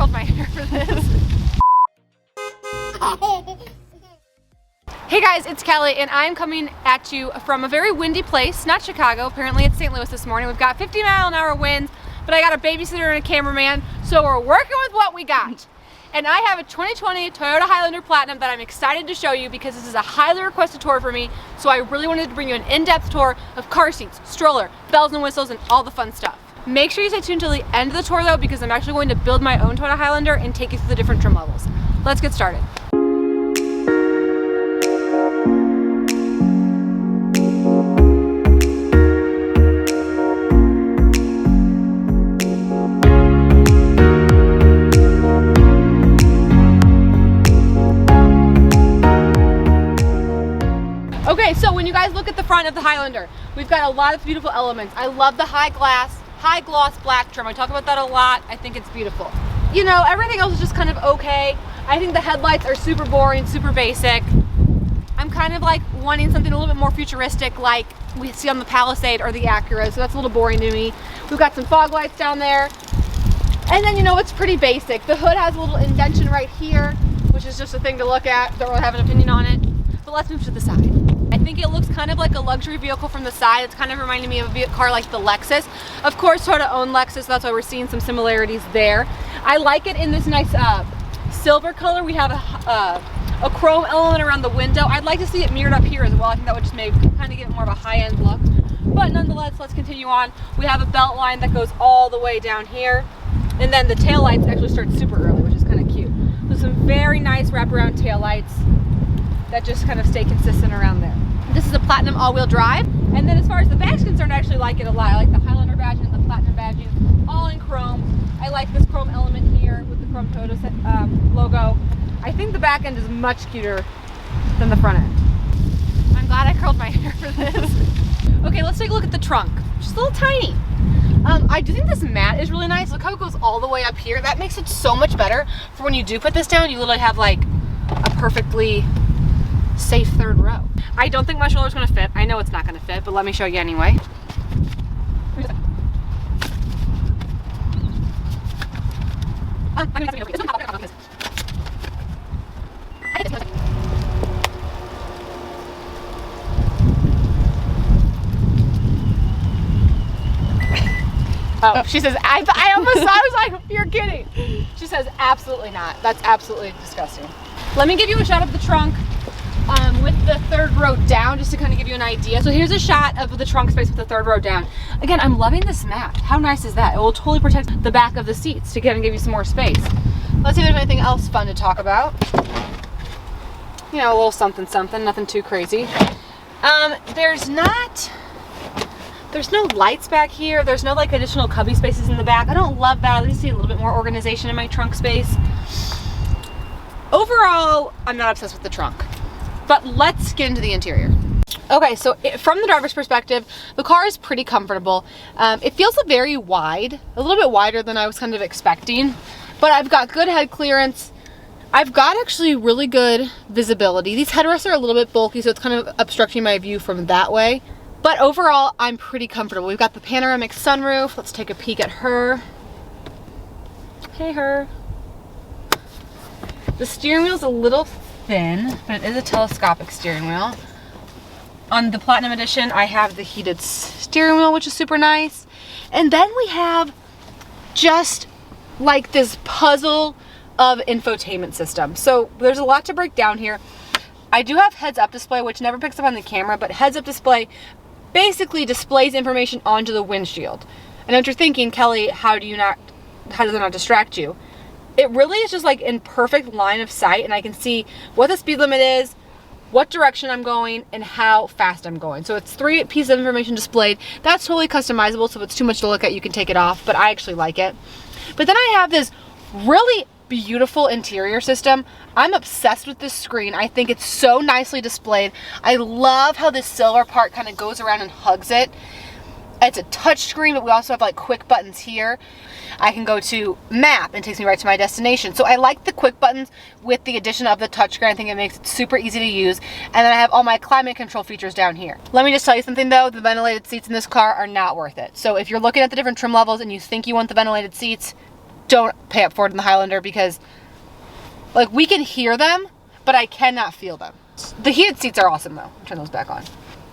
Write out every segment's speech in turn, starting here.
curled my hair for this. Hey guys, it's Kelly and I'm coming at you from a very windy place, not Chicago. Apparently it's St. Louis this morning. We've got 50-mile-an-hour winds, but I got a babysitter and a cameraman, so we're working with what we got. And I have a 2020 Toyota Highlander Platinum that I'm excited to show you because this is a highly requested tour for me, so I really wanted to bring you an in-depth tour of car seats, stroller, bells and whistles, and all the fun stuff. Make sure you stay tuned until the end of the tour though, because I'm actually going to build my own Toyota Highlander and take you through the different trim levels. Let's get started. Okay, so when you guys look at the front of the Highlander, we've got a lot of beautiful elements. I love the high gloss black trim. I talk about that a lot. I think it's beautiful. You know, everything else is just kind of okay. I think the headlights are super boring, super basic. I'm kind of like wanting something a little bit more futuristic like we see on the Palisade or the Acura, so that's a little boring to me. We've got some fog lights down there. And then, you know, it's pretty basic. The hood has a little indentation right here, which is just a thing to look at. Don't really have an opinion on it. But let's move to the side. I think it looks kind of like a luxury vehicle from the side. It's kind of reminding me of a car like the Lexus. Of course, Toyota owned Lexus, so that's why we're seeing some similarities there. I like it in this nice silver color. We have a chrome element around the window. I'd like to see it mirrored up here as well. I think that would just make kind of give it more of a high-end look. But nonetheless, let's continue on. We have a belt line that goes all the way down here. And then the taillights actually start super early, which is kind of cute. So some very nice wraparound taillights that just kind of stay consistent around there. This is a Platinum all-wheel drive, and then as far as the badge is concerned, I actually like it a lot. I like the Highlander badge and the Platinum badging, all in chrome. I like this chrome element here with the chrome Toyota logo. I think the back end is much cuter than the front end. I'm glad I curled my hair for this. Okay, let's take a look at the trunk, which is a little tiny. I do think this mat is really nice. Look how it goes all the way up here. That makes it so much better for when you do put this down. You literally have like a perfectly safe third row. I don't think my shoulder's gonna fit. I know it's not gonna fit, but let me show you anyway. Oh, she says, I almost thought, I was like, you're kidding. She says, absolutely not. That's absolutely disgusting. Let me give you a shot of the trunk with the third row down, just to kind of give you an idea. So here's a shot of the trunk space with the third row down. Again, I'm loving this mat. How nice is that? It will totally protect the back of the seats to kind of give you some more space. Let's see if there's anything else fun to talk about. You know, a little something, nothing too crazy. There's no lights back here. There's no like additional cubby spaces in the back. I don't love that. I like to see a little bit more organization in my trunk space. Overall, I'm not obsessed with the trunk, but let's get into the interior. Okay, so from the driver's perspective, the car is pretty comfortable. It feels very wide, a little bit wider than I was kind of expecting, but I've got good head clearance. I've got actually really good visibility. These headrests are a little bit bulky, so it's kind of obstructing my view from that way. But overall, I'm pretty comfortable. We've got the panoramic sunroof. Let's take a peek at her. Hey, her. The steering wheel's a little thin, but it is a telescopic steering wheel. On the Platinum Edition, I have the heated steering wheel, which is super nice. And then we have just like this puzzle of infotainment system. So there's a lot to break down here. I do have heads-up display, which never picks up on the camera, but heads-up display basically displays information onto the windshield. And if you're thinking, Kelly, how does it not distract you? It really is just like in perfect line of sight, and I can see what the speed limit is, what direction I'm going, and how fast I'm going. So it's 3 pieces of information displayed. That's totally customizable, so if it's too much to look at, you can take it off, but I actually like it. But then I have this really beautiful interior system. I'm obsessed with this screen. I think it's so nicely displayed. I love how this silver part kind of goes around and hugs it. It's a touch screen, but we also have like quick buttons here. I can go to map and it takes me right to my destination. So I like the quick buttons with the addition of the touchscreen. I think it makes it super easy to use. And then I have all my climate control features down here. Let me just tell you something though, the ventilated seats in this car are not worth it. So if you're looking at the different trim levels and you think you want the ventilated seats, don't pay up for it in the Highlander because like we can hear them, but I cannot feel them. The heated seats are awesome though. Turn those back on.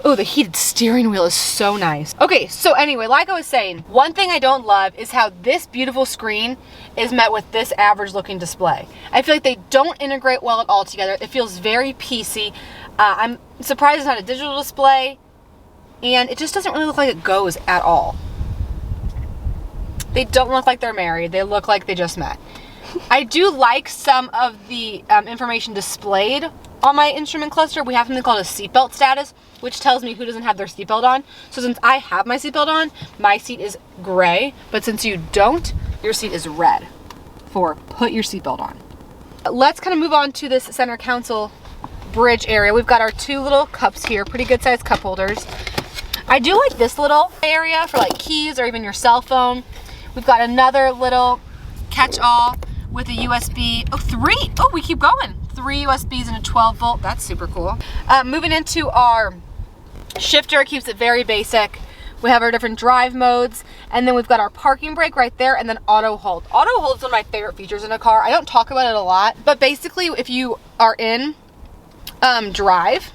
Oh, the heated steering wheel is so nice. Okay, so anyway, like I was saying, one thing I don't love is how this beautiful screen is met with this average looking display. I feel like they don't integrate well at all together. It feels very PC. I'm surprised it's not a digital display, and it just doesn't really look like it goes at all. They don't look like they're married. They look like they just met. I do like some of the information displayed on my instrument cluster. We have something called a seatbelt status, which tells me who doesn't have their seatbelt on. So since I have my seatbelt on, my seat is gray, but since you don't, your seat is red for put your seatbelt on. Let's kind of move on to this center console bridge area. We've got our two little cups here, pretty good sized cup holders. I do like this little area for like keys or even your cell phone. We've got another little catch-all with a USB, we keep going. 3 USBs and a 12 volt, that's super cool. Moving into our shifter, keeps it very basic. We have our different drive modes, and then we've got our parking brake right there, and then auto hold. Auto hold is one of my favorite features in a car. I don't talk about it a lot, but basically if you are in drive,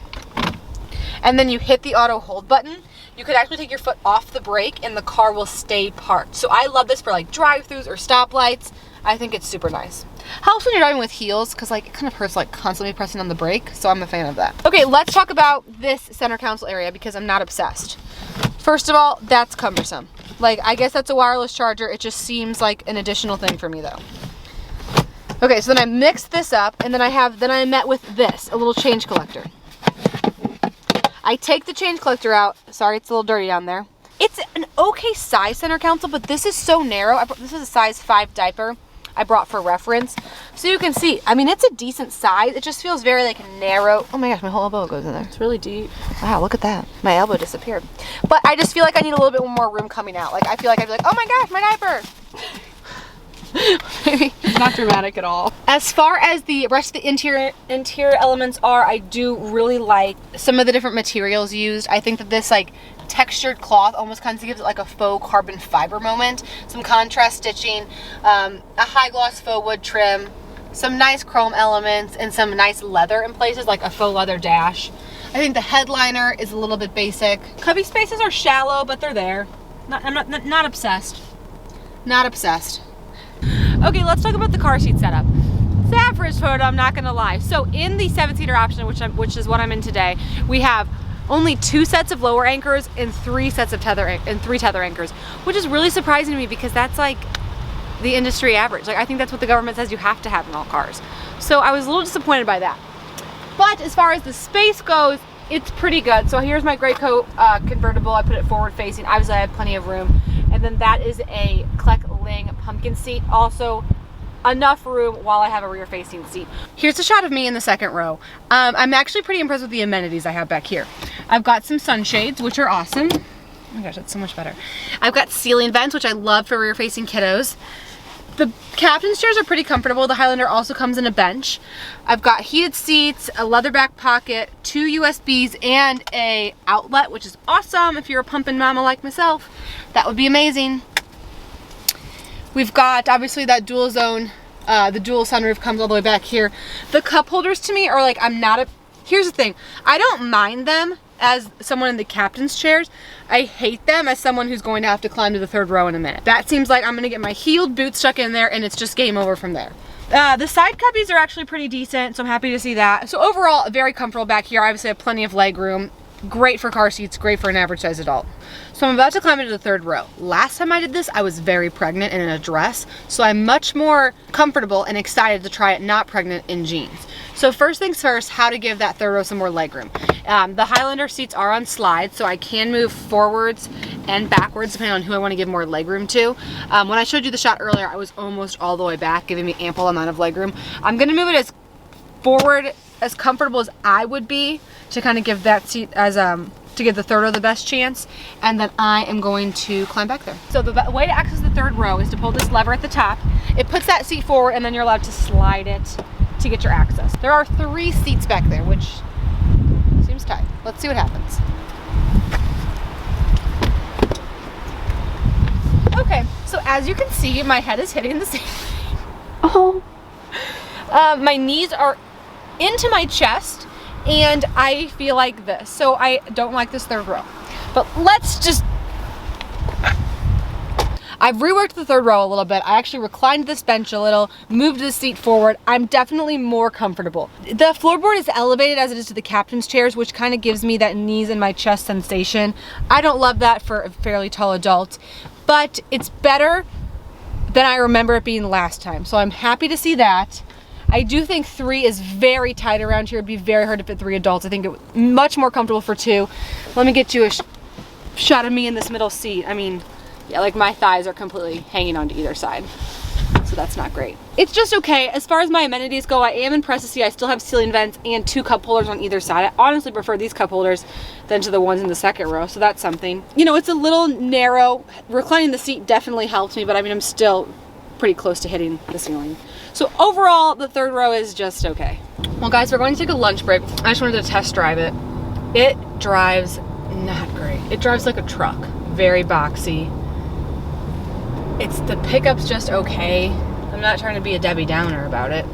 and then you hit the auto hold button, you could actually take your foot off the brake and the car will stay parked. So I love this for like drive-thrus or stoplights. I think it's super nice. Helps when you're driving with heels because like it kind of hurts like constantly pressing on the brake, so I'm a fan of that. Okay, let's talk about this center console area because I'm not obsessed. First of all, that's cumbersome. Like I guess that's a wireless charger. It just seems like an additional thing for me though. Okay, so then I mixed this up and then I met with this, a little change collector. I take the change collector out. Sorry, it's a little dirty down there. It's an okay size center console, but this is so narrow. This is a size 5 diaper I brought for reference. So you can see, I mean, it's a decent size. It just feels very like narrow. Oh my gosh, my whole elbow goes in there. It's really deep. Wow, look at that. My elbow disappeared. But I just feel like I need a little bit more room coming out. Like I feel like I'd be like, oh my gosh, my diaper. It's not dramatic at all. As far as the rest of the interior elements are, I do really like some of the different materials used. I think that this like textured cloth almost kind of gives it like a faux carbon fiber moment. Some contrast stitching, a high gloss faux wood trim, some nice chrome elements, and some nice leather in places like a faux leather dash. I think the headliner is a little bit basic. Cubby spaces are shallow, but they're there. I'm not obsessed. Not obsessed. Okay, let's talk about the car seat setup. It's the average photo, I'm not gonna lie. So in the 7-seater option, which is what I'm in today, we have only 2 sets of lower anchors and 3 sets of tether anchors, which is really surprising to me because that's like the industry average. Like I think that's what the government says you have to have in all cars. So I was a little disappointed by that. But as far as the space goes, it's pretty good. So here's my gray coat convertible. I put it forward facing. Obviously I have plenty of room. And then that is a Kleck-Ling pumpkin seat. Also enough room while I have a rear facing seat. Here's a shot of me in the second row. I'm actually pretty impressed with the amenities I have back here. I've got some sunshades, which are awesome. Oh my gosh, that's so much better. I've got ceiling vents, which I love for rear facing kiddos. The captain's chairs are pretty comfortable. The Highlander also comes in a bench. I've got heated seats, a leather back pocket, 2 USBs, and a outlet, which is awesome if you're a pumping mama like myself. That would be amazing. We've got obviously that dual zone, the dual sunroof comes all the way back here. The cup holders to me are like, here's the thing, I don't mind them as someone in the captain's chairs. I hate them as someone who's going to have to climb to the 3rd row in a minute. That seems like I'm gonna get my heeled boots stuck in there and it's just game over from there. The side cubbies are actually pretty decent, so I'm happy to see that. So overall, very comfortable back here. I obviously have plenty of leg room. Great for car seats, great for an average sized adult. So I'm about to climb into the 3rd row. Last time I did this, I was very pregnant and in a dress, so I'm much more comfortable and excited to try it not pregnant in jeans. So first things first, how to give that 3rd row some more leg room. The Highlander seats are on slides, so I can move forwards and backwards depending on who I want to give more leg room to. When I showed you the shot earlier, I was almost all the way back, giving me ample amount of leg room. I'm gonna move it as forward, as comfortable as I would be to kind of give that seat as to give the 3rd row the best chance, and then I am going to climb back there. So the way to access the 3rd row is to pull this lever at the top. It puts that seat forward and then you're allowed to slide it to get your access. There are 3 seats back there, which seems tight. Let's see what happens. Okay, so as you can see, my head is hitting the ceiling. Oh. My knees are into my chest, and I feel like this. So I don't like this third row. But I've reworked the third row a little bit. I actually reclined this bench a little, moved the seat forward. I'm definitely more comfortable. The floorboard is elevated as it is to the captain's chairs, which kind of gives me that knees in my chest sensation. I don't love that for a fairly tall adult, but it's better than I remember it being last time. So I'm happy to see that. I do think 3 is very tight around here. It'd be very hard to fit 3 adults. I think it's much more comfortable for 2. Let me get you a shot of me in this middle seat. I mean, yeah, like my thighs are completely hanging onto either side. So that's not great. It's just okay. As far as my amenities go, I am impressed to see I still have ceiling vents and 2 cup holders on either side. I honestly prefer these cup holders than to the ones in the second row, so that's something. You know, it's a little narrow. Reclining the seat definitely helps me, but I mean, I'm still pretty close to hitting the ceiling. So overall, the third row is just okay. Well guys, we're going to take a lunch break. I just wanted to test drive it. It drives not great. It drives like a truck, very boxy. The pickup's just okay. I'm not trying to be a Debbie Downer about it,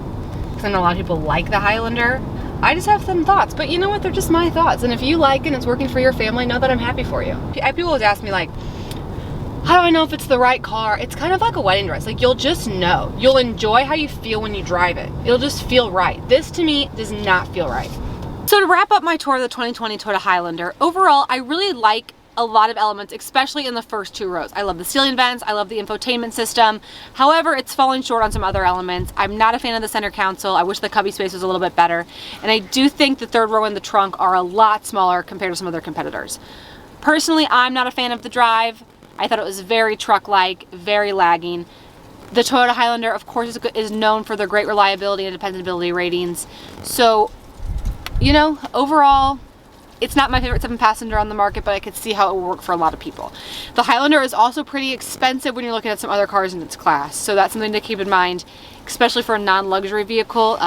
because I know a lot of people like the Highlander. I just have some thoughts, but you know what? They're just my thoughts. And if you like it and it's working for your family, know that I'm happy for you. People always ask me like, how do I know if it's the right car? It's kind of like a wedding dress. Like, you'll just know. You'll enjoy how you feel when you drive it. It'll just feel right. This to me does not feel right. So to wrap up my tour of the 2020 Toyota Highlander, overall, I really like a lot of elements, especially in the first 2 rows. I love the ceiling vents, I love the infotainment system. However, it's falling short on some other elements. I'm not a fan of the center console. I wish the cubby space was a little bit better. And I do think the third row and the trunk are a lot smaller compared to some other competitors. Personally, I'm not a fan of the drive. I thought it was very truck-like, very lagging. The Toyota Highlander, of course, is known for their great reliability and dependability ratings. So, you know, overall, it's not my favorite 7-passenger on the market, but I could see how it would work for a lot of people. The Highlander is also pretty expensive when you're looking at some other cars in its class, so that's something to keep in mind, especially for a non-luxury vehicle.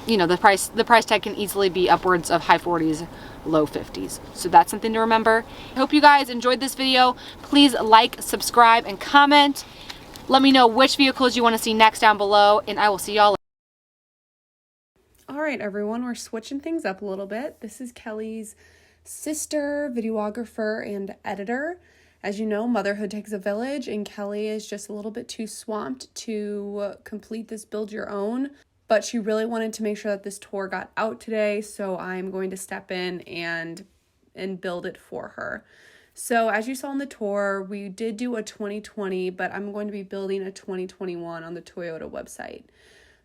You know, the price tag can easily be upwards of high 40s, low 50s. So that's something to remember. I hope you guys enjoyed this video. Please like, subscribe, and comment. Let me know which vehicles you want to see next down below, and I will see y'all later. All right, everyone, we're switching things up a little bit. This is Kelly's sister, videographer, and editor. As you know, motherhood takes a village, and Kelly is just a little bit too swamped to complete this build your own, but she really wanted to make sure that this tour got out today, so I'm going to step in and build it for her. So as you saw in the tour, we did do a 2020, but I'm going to be building a 2021 on the Toyota website.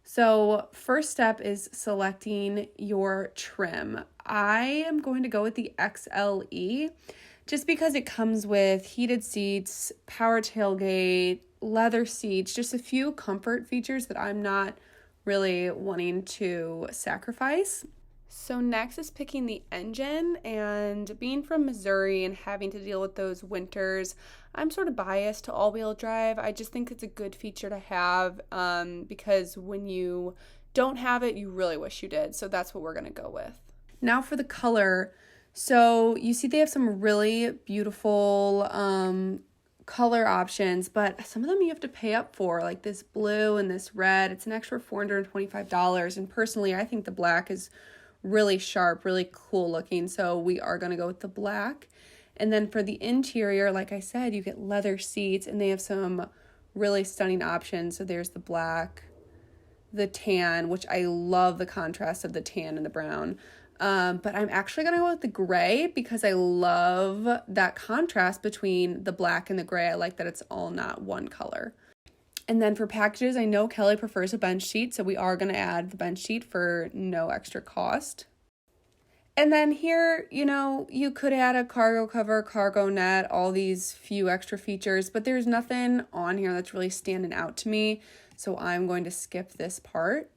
So first step is selecting your trim. I am going to go with the XLE just because it comes with heated seats, power tailgate, leather seats, just a few comfort features that I'm not really wanting to sacrifice. So next is picking the engine, and being from Missouri and having to deal with those winters, I'm sort of biased to all-wheel drive. I just think it's a good feature to have because when you don't have it, you really wish you did. So that's what we're going to go with. Now for the color. So you see they have some really beautiful color options, but some of them you have to pay up for, like this blue and this red. It's an extra $425, and personally I think the black is really sharp, really cool looking, so we are going to go with the black. And then for the interior, like I said, you get leather seats, and they have some really stunning options. So there's the black, the tan, which I love the contrast of the tan and the brown. But I'm actually going to go with the gray because I love that contrast between the black and the gray. I like that it's all not one color. And then for packages, I know Kelly prefers a bench seat, so we are going to add the bench seat for no extra cost. And then here, you know, you could add a cargo cover, cargo net, all these few extra features, but there's nothing on here that's really standing out to me, so I'm going to skip this part.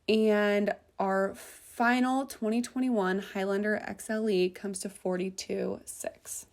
And our final 2021 Highlander XLE comes to $42,600.